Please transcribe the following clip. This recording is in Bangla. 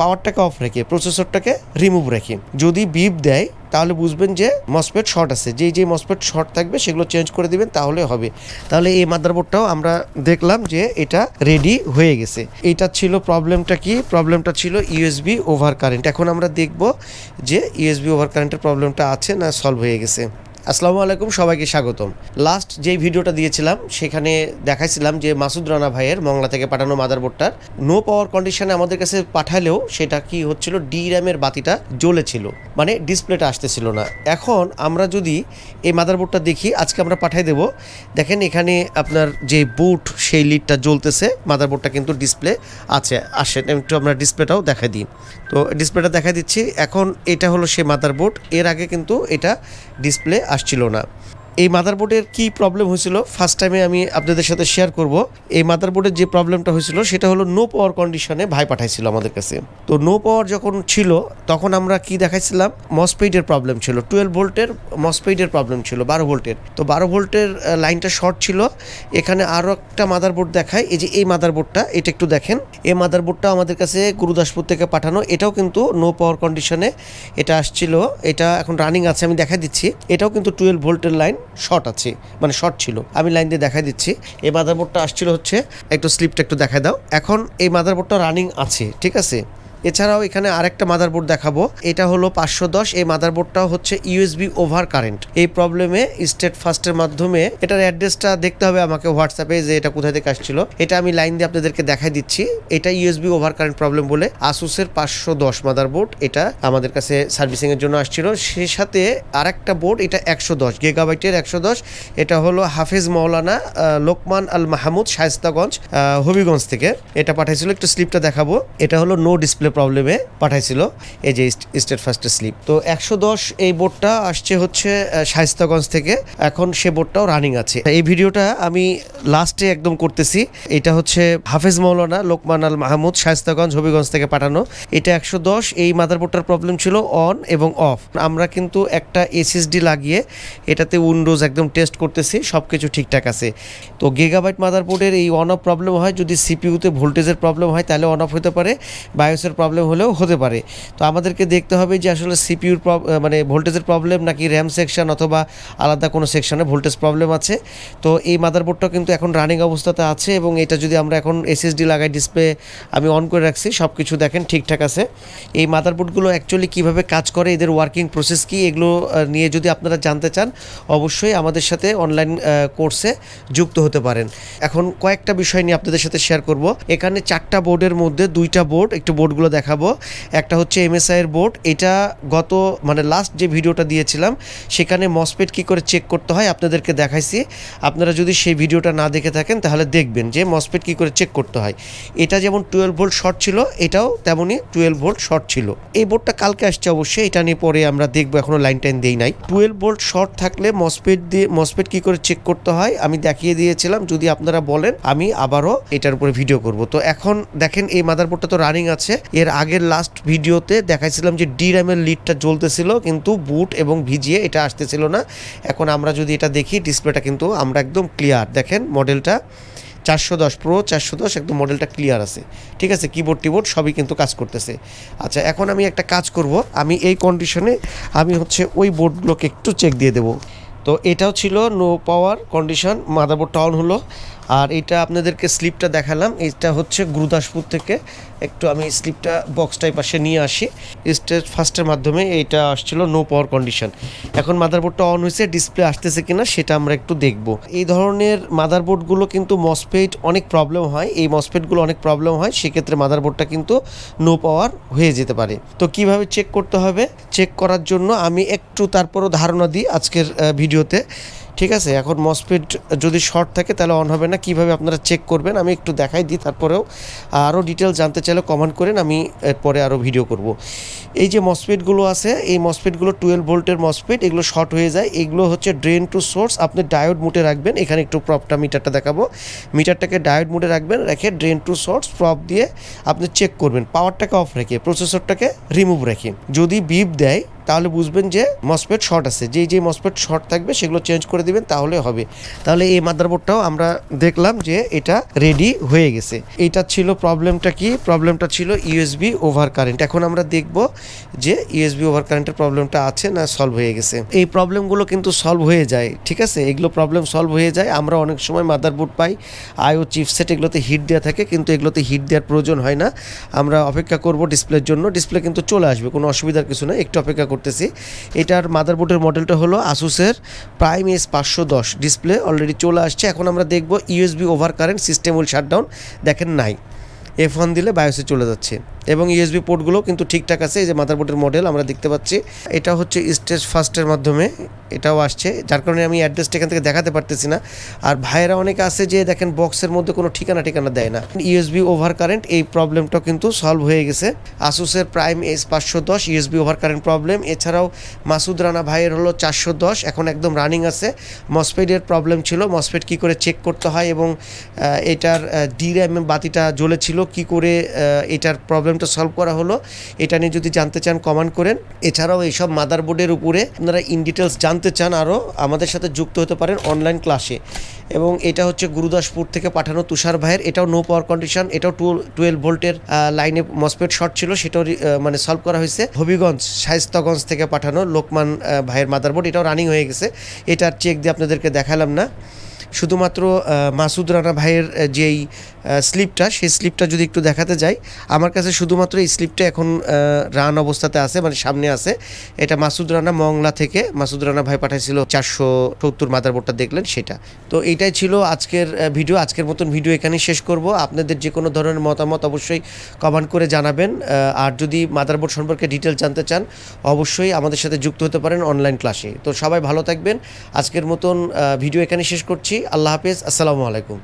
পাওয়ারটাকে অফ রেখে প্রসেসরটাকে রিমুভ রেখে যদি বিপ দেয় তাহলে বুঝবেন যে মসফেট শর্ট আছে। যে মসফেট শর্ট থাকবে সেগুলো চেঞ্জ করে দিবেন, তাহলে হবে। তাহলে এই মাদারবোর্ডটাও আমরা দেখলাম যে এটা রেডি হয়ে গেছে। এটা ছিল প্রবলেমটা কি? প্রবলেমটা ছিল ইউএসবি ওভার কারেন্ট। এখন আমরা দেখব যে ইউএসবি ওভার কারেন্টের প্রবলেমটা আছে না সলভ হয়ে গেছে। আসসালামু আলাইকুম, সবাইকে স্বাগতম। লাস্ট যেই ভিডিওটা দিয়েছিলাম সেখানে দেখাইছিলাম যে মাসুদ রানা ভাইয়ের মংলা থেকে পাঠানো মাদারবোর্ডটার নো পাওয়ার কন্ডিশনে আমাদের কাছে পাঠালেও সেটা কি হচ্ছিল, ডি র্যামের বাতিটা জ্বলেছিল, মানে ডিসপ্লেটা আসতেছিল না। এখন আমরা যদি এই মাদারবোর্ডটা দেখি, আজকে আমরা পাঠাই দেব। দেখেন এখানে আপনার যে বুট সেই লিডটা জ্বলতেছে, মাদারবোর্ডটা কিন্তু ডিসপ্লে আছে। আসেন একটু আমরা ডিসপ্লেটাও দেখাই দিই। তো ডিসপ্লেটা দেখা দিচ্ছি। এখন এটা হলো সে মাদারবোর্ড। এর আগে কিন্তু এটা ডিসপ্লে আসছিল না। এই মাদারবোর্ডের কি প্রবলেম হয়েছিল ফার্স্ট টাইমে আমি আপনাদের সাথে শেয়ার করব। এই মাদারবোর্ডের যে প্রবলেমটা হয়েছিল সেটা হলো নো পাওয়ার কন্ডিশনে ভাই পাঠাইছিল আমাদের কাছে। তো নো পাওয়ার যখন ছিল তখন আমরা কি দেখাইছিলাম, মসফেটের প্রবলেম ছিল, 12 ভোল্টের মসফেটের প্রবলেম ছিল, 12 ভোল্টের। তো 12 ভোল্টের লাইনটা শর্ট ছিল। এখানে আরও একটা মাদারবোর্ড দেখায়, এই যে এই মাদারবোর্ডটা, এটা একটু দেখেন। এই মাদারবোর্ডটা আমাদের কাছে গুরুদাসপুর থেকে পাঠানো। এটাও কিন্তু নো পাওয়ার কন্ডিশনে এটা আসছিল। এটা এখন রানিং আছে, আমি দেখা দিচ্ছি। এটাও কিন্তু 12 ভোল্টের লাইন শর্ট আছে, মানে শর্ট ছিল। আমি লাইন দিয়ে দেখাই দিচ্ছি। এই মাদারবোর্ডটা আসছিল হচ্ছে, একটু স্লিপটা একটু দেখাই দাও। এখন এই মাদারবোর্ডটা রানিং আছে, ঠিক আছে। এছাড়াও এখানে আরেকটা মাদারবোর্ড দেখাবো, এটা হলো 510। এই মাদারবোর্ডটাও হচ্ছে ইউএসবি ওভার কারেন্ট। এই প্রবলেমে স্টেট ফার্স্টের মাধ্যমে এটার অ্যাড্রেসটা দেখতে হবে আমাকে হোয়াটসঅ্যাপে, যে এটা কোথা থেকে আসছিল। এটা আমি লাইন দিয়ে আপনাদেরকে দেখাই দিচ্ছি। এটা ইউএসবি ওভার কারেন্ট প্রবলেম বলে আসুসের 510 মাদারবোর্ড, এটা আমাদের কাছে সার্ভিসিং এর জন্য আসছিল। সেই সাথে আরেকটা বোর্ড, এটা 110 গিগাবাইটের 110। এটা হলো হাফেজ মাওলানা লোকমান আল মাহমুদ, শায়েস্তাগঞ্জ, হবিগঞ্জ থেকে এটা পাঠাইছিল। একটু স্লিপটা দেখাবো। এটা হলো নো ডিসপ্লে প্রবলেমে পাঠাইছিল, এই যে স্টেট ফার্স্টের স্লিপ। তো 110 এই বোর্ডটা আসছে হচ্ছে শায়েস্তাগঞ্জ থেকে। এখন সে বোর্ডটাও রানিং আছে। এই ভিডিওটা আমি লাস্টে একদম করতেছি। এটা হচ্ছে হাফেজ মাওলানা লোকমান আল মাহমুদ, শায়েস্তাগঞ্জ, হবিগঞ্জ থেকে পাঠানো। এটা 110। এই মাদারবোর্ডটার প্রবলেম ছিল অন এবং অফ। আমরা কিন্তু একটা এসএসডি লাগিয়ে এটাতে উইন্ডোজ একদম টেস্ট করতেছি, সব কিছু ঠিকঠাক আছে। তো গিগাবাইট মাদারবোর্ডের এই অন অফ প্রবলেম হয় যদি সিপিইউতে ভোল্টেজের প্রবলেম হয়, তাহলে অন অফ হতে পারে, বায়োসের প্রবলেম হলেও হতে পারে। তো আমাদেরকে দেখতে হবে যে আসলে সিপিইউর মানে ভোল্টেজের প্রবলেম নাকি র্যাম সেকশন অথবা আলাদা কোনো সেকশনে ভোল্টেজ প্রবলেম আছে। তো এই মাদারবোর্ডটা কিন্তু এখন রানিং অবস্থাতে আছে, এবং এটা যদি আমরা এখন এসএসডি লাগাই, ডিসপ্লে আমি অন করে রাখছি, সব কিছু দেখেন ঠিকঠাক আছে। এই মাদারবোর্ডগুলো অ্যাকচুয়ালি কীভাবে কাজ করে, এদের ওয়ার্কিং প্রসেস কী, এগুলো নিয়ে যদি আপনারা জানতে চান অবশ্যই আমাদের সাথে অনলাইন কোর্সে যুক্ত হতে পারেন। এখন কয়েকটা বিষয় নিয়ে আপনাদের সাথে শেয়ার করব। এখানে 4টা বোর্ডের মধ্যে 2টা বোর্ড, একটু বোর্ডগুলো দেখাবো। একটা হচ্ছে এমএসআই এর বোর্ড। এটা গত মানে লাস্ট যে ভিডিওটা দিয়েছিলাম সেখানে মসফেট কী করে চেক করতে হয় আপনাদেরকে দেখাইছি। আপনারা যদি সেই ভিডিওটা না দেখে থাকেন তাহলে দেখবেন যে মসফেট কী করে চেক করতে হয়। এটা যেমন 12 ভোল্ট শর্ট ছিল, এটাও তেমনই 12 ভোল্ট শর্ট ছিল। এই বোর্ডটা কালকে আসছে অবশ্যই, এটা নিয়ে পরে আমরা দেখবো, এখনও লাইন টাইন দেই নাই। 12 ভোল্ট শর্ট থাকলে মসফেট কী করে চেক করতে হয় আমি দেখিয়ে দিয়েছিলাম। যদি আপনারা বলেন আমি আবারও এটার উপরে ভিডিও করব। তো এখন দেখেন এই মাদারবোর্ডটা তো রানিং আছে। এর আগের লাস্ট ভিডিওতে দেখাইছিলাম যে ডি র্যামের লিডটা জ্বলতেছিল, কিন্তু বুট এবং ভিজিয়ে এটা আসতেছিল না। এখন আমরা যদি এটা দেখি, ডিসপ্লেটা কিন্তু আমরা একদম ক্লিয়ার। দেখেন মডেলটা 410 প্রো 410, একদম মডেলটা ক্লিয়ার আছে, ঠিক আছে। কিবোর্ড সবই কিন্তু কাজ করতেছে। আচ্ছা, এখন আমি একটা কাজ করব। আমি এই কন্ডিশনে আমি হচ্ছে ওই বোর্ডগুলোকে একটু চেক দিয়ে দেবো। তো এটাও ছিল নো পাওয়ার কন্ডিশন, মাদারবোর্ডটা অন হলো। আর এটা আপনাদেরকে স্লিপটা দেখালাম, এটা হচ্ছে গুরুদাসপুর থেকে। একটু আমি স্লিপটা বক্সটাই পাশে নিয়ে আসি। স্টেট ফার্স্টের মাধ্যমে এইটা আসছিল নো পাওয়ার কন্ডিশন। এখন মাদারবোর্ডটা অন হয়েছে, ডিসপ্লে আসতেছে কিনা সেটা আমরা একটু দেখব। এই ধরনের মাদারবোর্ডগুলো কিন্তু মসফেট অনেক প্রবলেম হয়, এই মসফেটগুলো অনেক প্রবলেম হয়, সেক্ষেত্রে মাদারবোর্ডটা কিন্তু নো পাওয়ার হয়ে যেতে পারে। তো কিভাবে চেক করতে হবে, চেক করার জন্য আমি একটু তারপরও ধারণা দিই আজকের ভিডিওতে, ঠিক আছে। এখন মসফেট যদি শর্ট থাকে তাহলে অন হবে না, কিভাবে আপনারা চেক করবেন আমি একটু দেখাই দিই। তারপরেও আরও ডিটেল জানতে চাইলে কমেন্ট করেন, আমি এরপরে আরও ভিডিও করব। এই যে মসফেটগুলো আছে, এই মসফেটগুলো 12 ভোল্টের মসফেট, এগুলো শর্ট হয়ে যায়। এগুলো হচ্ছে ড্রেন টু সোর্স। আপনি ডায়োড মুডে রাখবেন। এখানে একটু প্রপটা মিটারটা দেখাবো। মিটারটাকে ডায়োড মুডে রাখবেন, রেখে ড্রেন টু সোর্স প্রপ দিয়ে আপনি চেক করবেন। পাওয়ারটাকে অফ রেখে প্রসেসরটাকে রিমুভ রেখে যদি বিপ দেয় তাহলে বুঝবেন যে মসফেট শর্ট আছে, যেই মসফেট শর্ট থাকবে সেগুলো চেঞ্জ করে দিবেন তাহলে হবে। তাহলে এই মাদারবোর্ডটাও আমরা দেখলাম যে এটা রেডি হয়ে গেছে। এটা ছিল প্রবলেমটা কি, প্রবলেমটা ছিল ইউএসবি ওভার কারেন্ট। এখন আমরা দেখব যে ইউএসবি ওভার কারেন্টের প্রবলেমটা আছে না সলভ হয়ে গেছে। এই প্রবলেমগুলো কিন্তু সলভ হয়ে যায়, ঠিক আছে, এগুলো প্রবলেম সলভ হয়ে যায়। আমরা অনেক সময় মাদারবোর্ড পাই আইও চিপসেট, এগুলোতে হিট দেওয়া থাকে, কিন্তু এগুলোতে হিট দেওয়ার প্রয়োজন হয় না। আমরা অপেক্ষা করব ডিসপ্লের জন্য, ডিসপ্লে কিন্তু চলে আসবে, কোনো অসুবিধার কিছু না, একটু অপেক্ষা করতেছি। এটার মাদারবোর্ডের মডেলটা হলো আসুসের প্রাইম S510, ডিসপ্লে অলরেডি চলে আসছে। এখন আমরা দেখব USB over current system will shutdown, দেখেন নাই, F1 দিলে বায়োসে চলে যাচ্ছে এবং ইউএসবি পোর্টগুলো কিন্তু ঠিকঠাক আছে। এই যে মাদারবোর্ডের মডেল আমরা দেখতে পাচ্ছি, এটা হচ্ছে স্টেজ ফার্স্টের মাধ্যমে এটাও আসছে, যার কারণে আমি অ্যাড্রেসটা এখান থেকে দেখাতে পারতেছি না। আর ভাইয়েরা অনেকে আছে যে দেখেন বক্সের মধ্যে কোনো ঠিকানা দেয় না। ইউএসবি ওভার কারেন্ট এই প্রবলেমটা কিন্তু সলভ হয়ে গেছে। আসুসের prime S510 USB over current problem. এছাড়াও মাসুদ রানা ভাইয়ের হলো 410, এখন একদম রানিং আছে। মসফেটের প্রবলেম ছিল, মসফেট কী করে চেক করতে হয় এবং এটার DRAM বাতিটা জ্বলেছিল, কি করে এটার প্রবলেমটা সলভ করা হলো, এটা নিয়ে যদি জানতে চান কমেন্ট করেন। এছাড়াও এইসব মাদারবোর্ডের উপরে আপনারা ইন ডিটেলস জানতে চান আরও, আমাদের সাথে যুক্ত হতে পারেন অনলাইন ক্লাসে। এবং এটা হচ্ছে গুরুদাসপুর থেকে পাঠানো তুষার ভাইয়ের, এটাও নো পাওয়ার কন্ডিশন, এটাও 12 ভোল্টের লাইনে মসফেট শর্ট ছিল, সেটাও মানে সলভ করা হয়েছে। হবিগঞ্জ শায়েস্তাগঞ্জ থেকে পাঠানো লোকমান ভাইয়ের মাদারবোর্ড, এটাও রানিং হয়ে গেছে। এটার চেক দিয়ে আপনাদেরকে দেখালাম না, শুধুমাত্র মাসুদ রানা ভাইয়ের যেই স্লিপটা, সেই স্লিপটা যদি একটু দেখাতে যাই, আমার কাছে শুধুমাত্র এই স্লিপটা এখন রান অবস্থাতে আছে, মানে সামনে আছে। এটা মাসুদ রানা মংলা থেকে মাসুদ রানা ভাই পাঠাইছিল 470 মাদারবোর্ডটা দেখলেন সেটা। তো এইটাই ছিল আজকের ভিডিও। আজকের মতন ভিডিও এখানেই শেষ করব। আপনাদের যে কোনো ধরনের মতামত অবশ্যই কমেন্ট করে জানাবেন। আর যদি মাদারবোর্ড সম্পর্কে ডিটেলস জানতে চান অবশ্যই আমাদের সাথে যুক্ত হতে পারেন অনলাইন ক্লাসে। তো সবাই ভালো থাকবেন। আজকের মতন ভিডিও এখানে শেষ করছি। আল্লাহ হাফেজ, আসসালামু আলাইকুম।